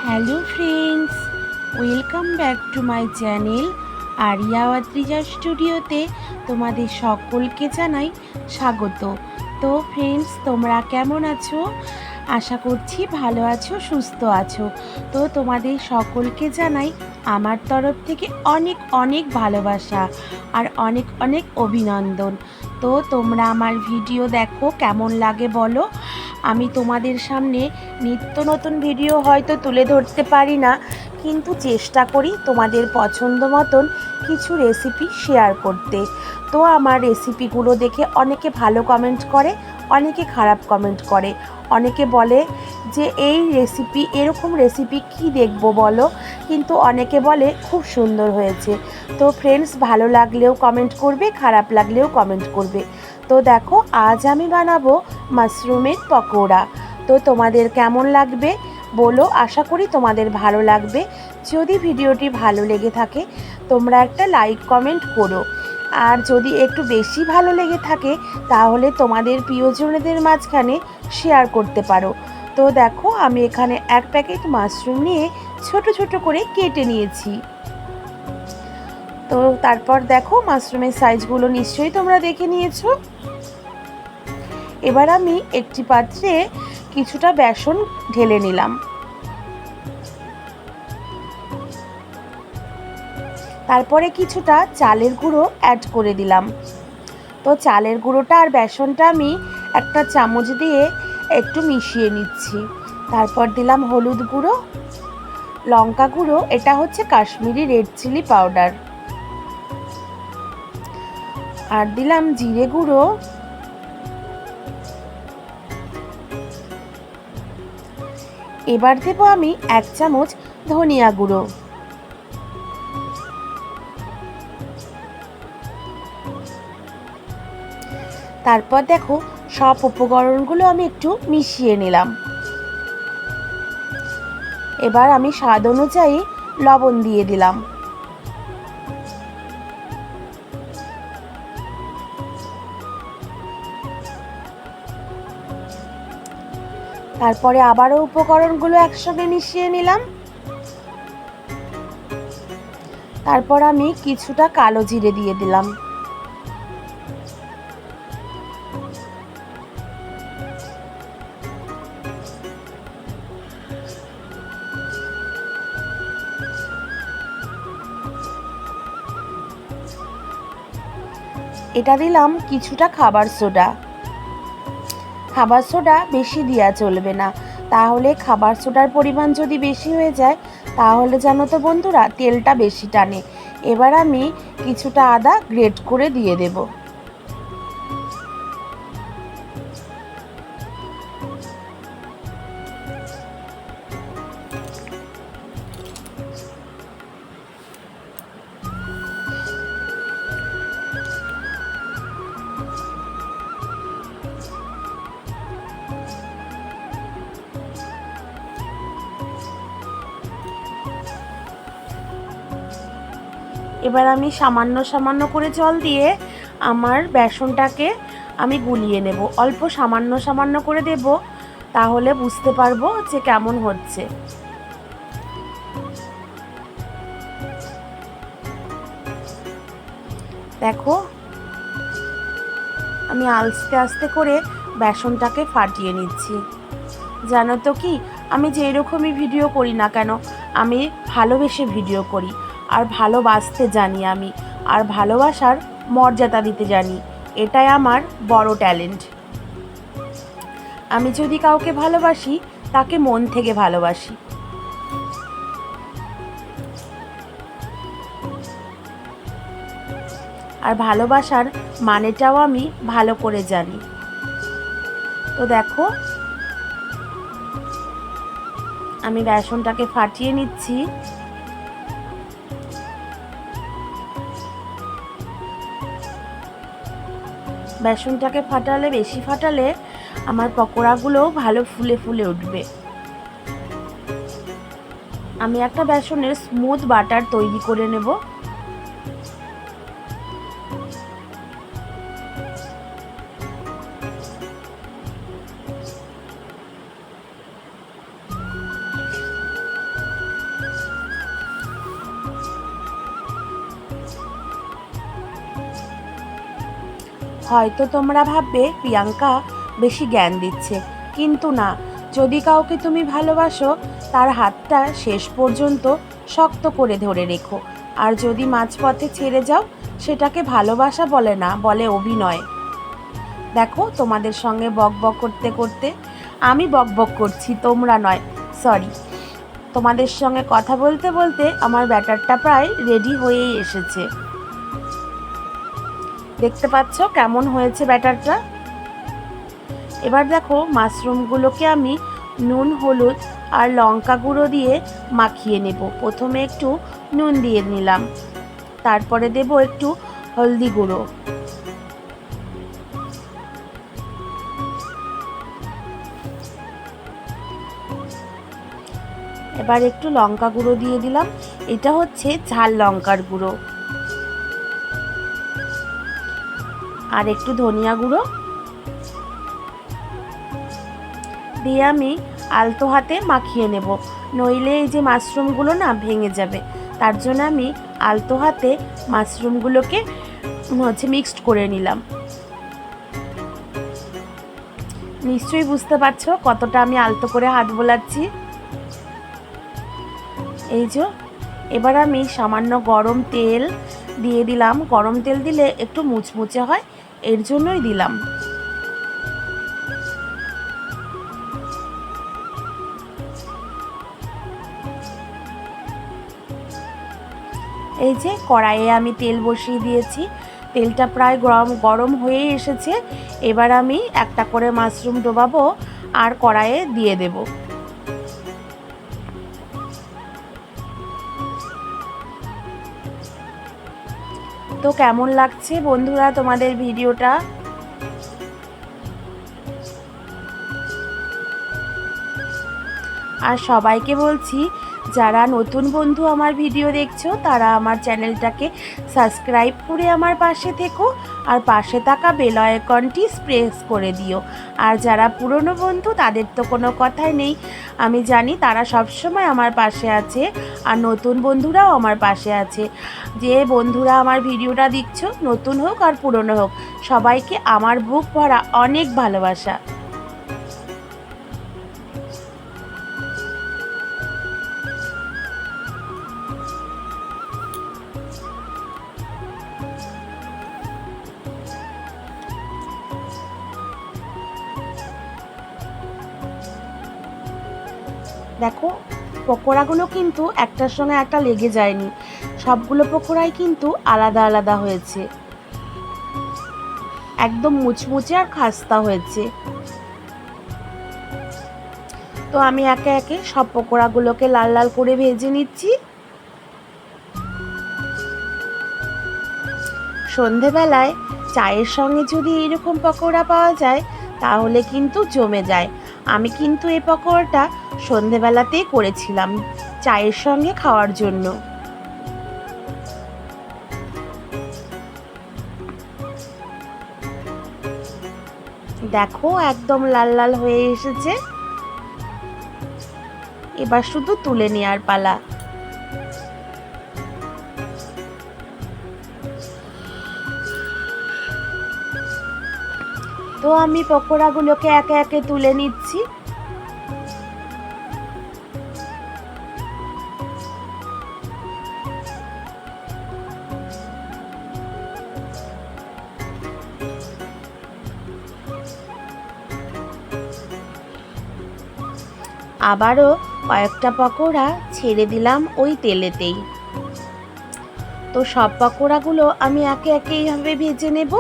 Hello friends, welcome back to my channel আরিয়া ওয়াত্রিজা স্টুডিওতে তোমাদের সকলকে জানাই স্বাগত। তো ফ্রেন্ডস, তোমরা কেমন আছো? আশা করছি ভালো আছো, সুস্থ আছো। তো তোমাদের সকলকে জানাই আমার তরফ থেকে অনেক অনেক ভালোবাসা আর অনেক অনেক অভিনন্দন। তো তোমরা আমার ভিডিও দেখো, কেমন লাগে বলো। আমি তোমাদের সামনে নিত্য নতুন ভিডিও হয়তো তুলে ধরতে পারি না, কিন্তু চেষ্টা করি তোমাদের পছন্দ মতন কিছু রেসিপি শেয়ার করতে। তো আমার রেসিপিগুলো দেখে অনেকে ভালো কমেন্ট করে, অনেকে খারাপ কমেন্ট করে, অনেকে বলে যে এই রেসিপি, এরকম রেসিপি কি দেখবো বলো, কিন্তু অনেকে বলে খুব সুন্দর হয়েছে। তো ফ্রেন্ডস, ভালো লাগলেও কমেন্ট করবে, খারাপ লাগলেও কমেন্ট করবে। তো দেখো, আজ আমি বানাবো মাশরুমের পকোড়া। তো তোমাদের কেমন লাগবে বলো, আশা করি তোমাদের ভালো লাগবে। যদি ভিডিওটি ভালো লেগে থাকে তোমরা একটা লাইক কমেন্ট করো, আর যদি একটু বেশি ভালো লেগে থাকে তাহলে তোমাদের প্রিয়জনদের মাঝখানে শেয়ার করতে পারো। তো দেখো, আমি এখানে এক প্যাকেট মাশরুম নিয়ে ছোট ছোট করে কেটে নিয়েছি। তো তারপর দেখো, মাশরুমের সাইজগুলো নিশ্চয়ই তোমরা দেখে নিয়েছো। এবার আমি একটি পাত্রে কিছুটা বেসন ঢেলে নিলাম। তারপরে কিছুটা চালের গুঁড়ো অ্যাড করে দিলাম। তো চালের গুঁড়োটা আর বেসনটা আমি একটা চামচ দিয়ে একটু মিশিয়ে নিচ্ছি। তারপর দিলাম হলুদ গুঁড়ো, লঙ্কা গুঁড়ো, এটা হচ্ছে কাশ্মীরি রেড চিলি পাউডার, আর দিলাম জিরে গুঁড়ো, এবার দেবো আমি 1 চামচ ধনিয়া গুঁড়ো। তারপর দেখো, সব উপকরণগুলো আমি একটু মিশিয়ে নিলাম। এবার আমি স্বাদ অনুযায়ী লবণ দিয়ে দিলাম। তারপরে আবারও উপকরণগুলো একসঙ্গে মিশিয়ে নিলাম। তারপর আমি কিছুটা কালো জিরে দিয়ে দিলাম। এটা দিলাম কিছুটা খাবার সোডা। খাবার সোডা বেশি দেওয়া চলবে না, তাহলে খাবার সোডার পরিমাণ যদি বেশি হয়ে যায় তাহলে জানো তো বন্ধুরা, তেলটা বেশি টানে। এবার আমি কিছুটা আদা গ্রেট করে দিয়ে দেব। এবার আমি সামান্য সামান্য করে জল দিয়ে আমার বেসনটাকে আমি গুলিয়ে নেব। অল্প সামান্য সামান্য করে দেব, তাহলে বুঝতে পারবো যে কেমন হচ্ছে। দেখো, আমি আস্তে আস্তে করে বেসনটাকে ফাটিয়ে নিচ্ছি। জানো তো কি, আমি যে এরকমই ভিডিও করি না কেন, আমি ভালোবেসে ভিডিও করি, আর ভালোবাসতে জানি আমি, আর ভালোবাসার মর্যাদা দিতে জানি। এটাই আমার বড় ট্যালেন্ট। আমি যদি কাউকে ভালোবাসি তাকে মন থেকে ভালোবাসি, আর ভালোবাসার মানেটাও আমি ভালো করে জানি। তো দেখো, আমি বেসনটাকে ফাটিয়ে নিচ্ছি। বেসনটাকে ফাটালে, বেশি ফাটালে আমার পকোড়াগুলোও ভালো ফুলে ফুলে উঠবে। আমি একটা বেসনের স্মুথ বাটার তৈরি করে নেব। হয়তো তোমরা ভাববে প্রিয়াঙ্কা বেশি জ্ঞান দিচ্ছে, কিন্তু না, যদি কাউকে তুমি ভালোবাসো তার হাতটা শেষ পর্যন্ত শক্ত করে ধরে রেখো, আর যদি মাঝপথে ছেড়ে যাও সেটাকে ভালোবাসা বলে না, বলে অভিনয়। দেখো তোমাদের সঙ্গে বক বক করতে করতে আমি বক বক করছি, তোমরা নয়, সরি। তোমাদের সঙ্গে কথা বলতে বলতে আমার ব্যাটারটা প্রায় রেডি হয়েই এসেছে। দেখতে পাচ্ছ কেমন হয়েছে ব্যাটারটা। এবার দেখো মাশরুমগুলোকে আমি নুন, হলুদ আর লঙ্কা গুঁড়ো দিয়ে মাখিয়ে নেব। প্রথমে একটু নুন দিয়ে নিলাম, তারপরে দেব একটু হলদি গুঁড়ো, এবার একটু লঙ্কা গুঁড়ো দিয়ে দিলাম, এটা হচ্ছে ঝাল লঙ্কার গুঁড়ো, আর একটু ধনিয়া গুঁড়ো দিয়ে আমি আলতো হাতে মাখিয়ে নেব, নইলে এই যে মাশরুমগুলো না ভেঙে যাবে। তার জন্য আমি আলতো হাতে মাশরুমগুলোকে মিক্সড করে নিলাম। নিশ্চয়ই বুঝতে পারছো কতটা আমি আলতো করে হাত বোলাচ্ছি। এই যে এবার আমি সামান্য গরম তেল দিয়ে দিলাম, গরম তেল দিলে একটু মুচমুচে হয়, এর জন্যই দিলাম। এই যে কড়াইয়ে আমি তেল বসিয়ে দিয়েছি, তেলটা প্রায় গরম হয়ে এসেছে। এবার আমি একটা করে মাশরুম ডোবাবো আর কড়াইয়ে দিয়ে দেব। তো কেমন লাগছে বন্ধুরা তোমাদের ভিডিওটা? আর সবাইকে বলছি, যারা নতুন বন্ধু আমার ভিডিও দেখছো তারা আমার চ্যানেলটাকে সাবস্ক্রাইব করে আমার পাশে থেকো, আর পাশে থাকা বেল আইকনটি প্রেস করে দিও। আর যারা পুরনো বন্ধু তাদের তো কোনো কথাই নেই, আমি জানি তারা সবসময় আমার পাশে আছে, আর নতুন বন্ধুরাও আমার পাশে আছে। যে বন্ধুরা আমার ভিডিওটা দেখছো, নতুন হোক আর পুরনো হোক, সবাইকে আমার বুক ভরা অনেক ভালোবাসা। দেখো পকোড়াগুলো কিন্তু একটার সঙ্গে একটা লেগে যায়নি, সবগুলো পকোড়াই কিন্তু আলাদা আলাদা হয়েছে, একদম মুচমুচে আর খাস্তা হয়েছে। তো আমি একে একে সব পকোড়াগুলোকে লাল লাল করে ভেজে নিচ্ছি। সন্ধেবেলায় চায়ের সঙ্গে যদি এরকম পকোড়া পাওয়া যায় তাহলে কিন্তু জমে যায়। আমি কিন্তু এই পকোড়াটা সন্ধেবেলাতেই করেছিলাম চায়ের সঙ্গে খাওয়ার জন্য। দেখো একদম লাল লাল হয়ে এসেছে, এবার শুধু তুলে নেওয়ার পালা। তো আমি পকোড়াগুলোকে একে একে তুলে নিচ্ছি। আবারও কয়েকটা পকোড়া ছেড়ে দিলাম ওই তেলেতেই। তো সব পকোড়াগুলো আমি একে একে এইভাবে ভেজে নেব।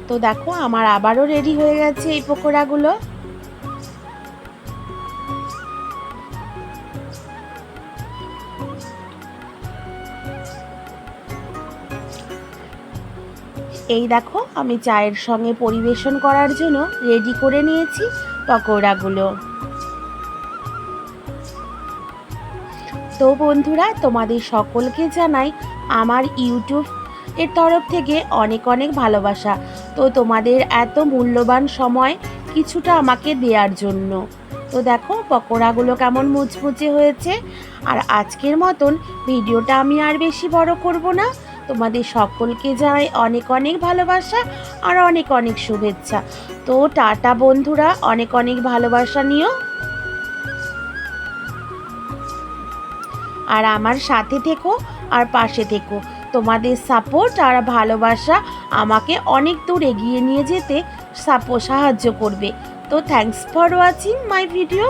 তো দেখো আমার আবারও রেডি হয়ে গেছে এই পকোড়াগুলো। এই দেখো আমি চায়ের সঙ্গে পরিবেশন করার জন্য রেডি করে নিয়েছি পকোড়াগুলো। তো বন্ধুরা তোমাদের সকলকে জানাই আমার ইউটিউব এর তরফ থেকে অনেক অনেক ভালোবাসা। তো তোমাদের এত মূল্যবান সময় কিছুটা আমাকে দেওয়ার জন্য। তো দেখো পকোড়াগুলো কেমন মুচমুচে হয়েছে। আর আজকের মতন ভিডিওটা আমি আর বেশি বড় করব না। তোমাদের সকলকে জানাই অনেক অনেক ভালোবাসা আর অনেক অনেক শুভেচ্ছা। তো টাটা বন্ধুরা, অনেক অনেক ভালোবাসা নিও আর আমার সাথে থেকো আর পাশে থেকো। তোমাদের সাপোর্ট আর ভালোবাসা আমাকে অনেক দূর এগিয়ে নিয়ে যেতে সাহায্য করবে। তো thanks for watching my video.